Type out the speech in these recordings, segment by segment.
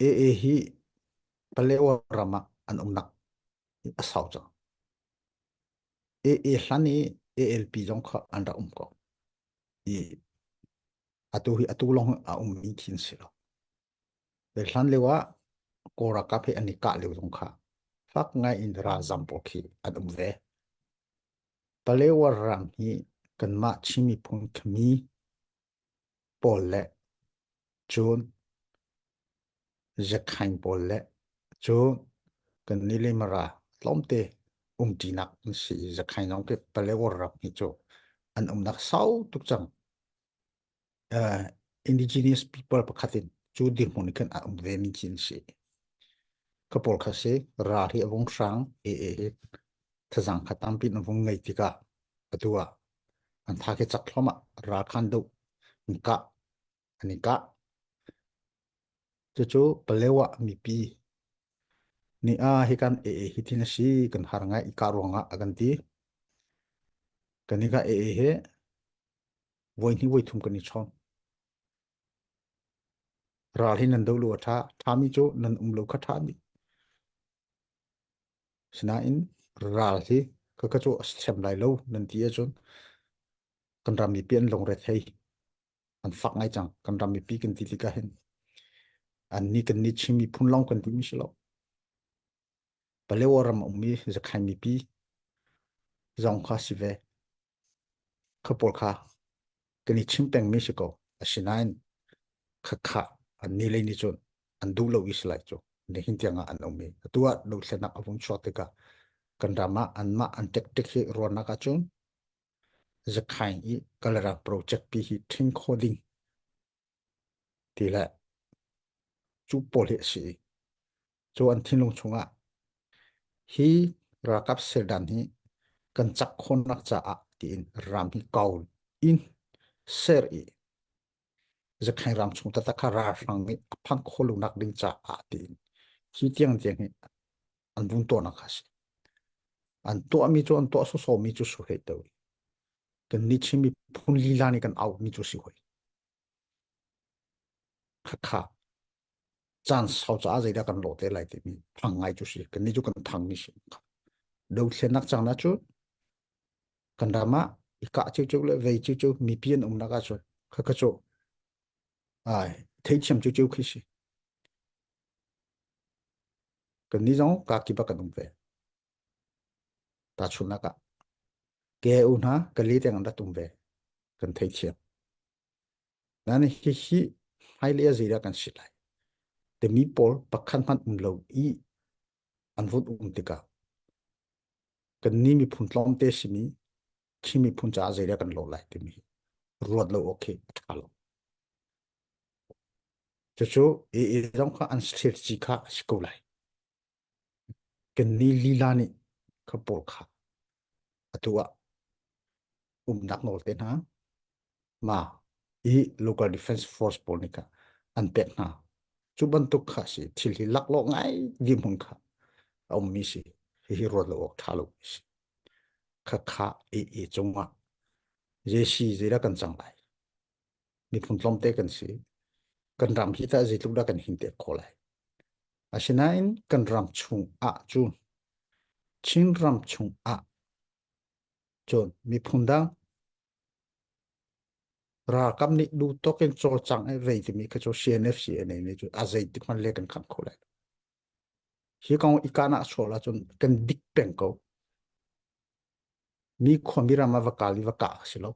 e hi palewa rama an umnak asau cha hlani ALP jong kha an ra ko i atu hi atu long a mi thin silo le hlan lewa kora ka phe ani ka le jong kha fak ngai in ra jam po khi an ve palewa ram hi kan ma chimi phun khmi pol le chun zakhain pol le chun kan nile mara tlomte tinak si zakhain nong ke palewa ram hi cho an nak sau tuk chang indigenous people pakhatin chu dir monikan a ve min chin si kapol khase ra hi avong sang e thazang khatam pin avong ngai tika atua an tha ke chak thloma ra khan do ka anika chu palewa mi pi ni a hi kan hitin si kan har ngai ka ronga aganti kanika he voi ni voi thum kani chon ra hi nan do lu tha thami chu nan lo kha tha mi sina in ra hi ka chu sem lai lo nan ti chon kan ram mi pian long re thei an fak ngai chang kan ram mi pi kan ti ka hen an ni kan ni chimi phun long kan ti mi shlo palewa ram mi zakhan mi pi zong kha si ve khapol kha kani chim peng mi shiko asinain khakha an ni le ni chon an du lo is lai cho ne hin tianga an omi atua lo hlena avun chote ka kan rama an ma an tek tek hi rona ka chon zakhain i kalara project pi hi thing coding tila chu pol he si cho an thinlong chunga hi rakap sedan hi kan chak khon nak cha a tin ram hi kaul in ser i zakhain ram chung ta kha ra sang mi phang kholu nak ding cha a tin hi tiang tiang hi an bun to na khas an to ami cho an to so mi chu su he to kan ni chimi phun li la ni kan au mi chu si hoi kha kha chan sau cha zai da kan lo te lai te mi phang ngai chu si kan ni chu kan thang ni si đâu sen nak chang na chu kan rama ika chu chu le ve chu chu mi pian na ka chu kha ka chu ai thấy chim chu chu khi si kan ni jong ka ki ba kan ve ta chu na ka ke u na ka li teng da tum ve kan thấy chim na ni hi hai le zira kan si lai te mi pol pakhan man lo i an vut tika kan ni mi phun tlom te si mi khi mi phun cha zira kan lo lai te mi ruat lo okay thalo chu chu jong kha an sir chi kha sko lai kan ni lila ni kha pol kha atua nak nol te na ma i local defense force pol ni ka an pek na chu ban tuk kha si thil hi lak lo ngai gi mun kha om mi si hi ro lo ok thalo si kha kha chunga je si je ra kan chang lai ni phun tlom te kan si kan ram hi ta je lu da kan hin te kholai asinain kan ram chung a chu chin ram chung a chon mi phun dang ra kam ni du to ken chol chang ai ve ti mi ka cho CNF nei ni chu a zai ti man le kan kham kholai hi kong ikana chola chon kan dik peng ko mi khomira ma vakali vaka silo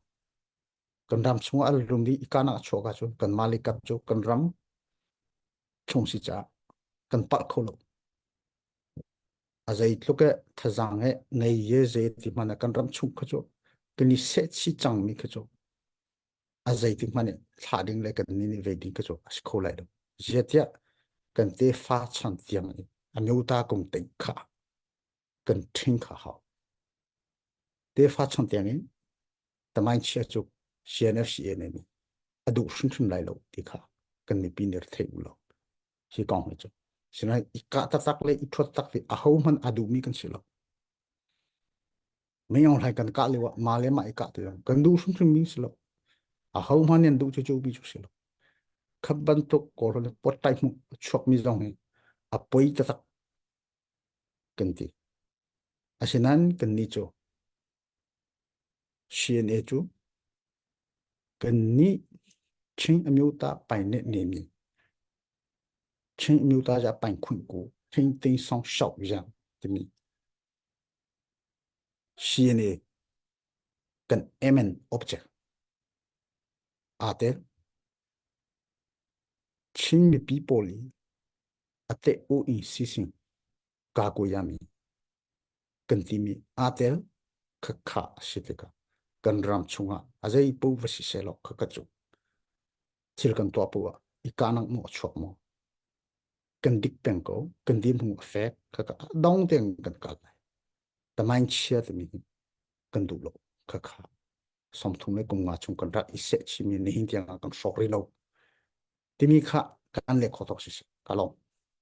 kan ram chung al rum di ikana choga chon kan malikap chu kan ram chung si cha kan pal kholo azai tluke thazang he nei ye je ti mana kan ram chung khacho kani set si chang mi khacho azai ti mane thading le kan ni veding khacho as kholai do jetia kan te fa chan tiang ni ameuta kong te kha kan thing kha ha te fa chan tiang ni tamai chia chu CNF CNN ni adu shun shun lai lo ti kha kan mi pinir thei ulo si kong he chu sina ika ta tak le i thot tak le a ho man adu mi kan silo me yong lai kan ka le wa ma le ma ika te kan du shun shun mi silo a ho man nen du chu chu bi chu silo kabantuk kolon potai mu chok mi zong apoi tatak kanti asinan kan ni cho CNA chu kan ni ching amyu ta pai ne ne mi ching amyu ta ja pai khun ku ching ting song shao yang ti mi CNA kan MN object ate ching mi people ate o in sisin ka ko yami kan ti mi ate kha sitika kan ram chunga azai pu vasi selo kha chu thil kan to pu ikanang mo chok mo kan dik peng ko kan dim hu fe kha dong teng kan kal ta main chia ta mi kan du lo kha som thung le kum nga chung kan ra ise chi mi ni hin tiang kan sok ri lo ti mi kha kan le khotok si ka lo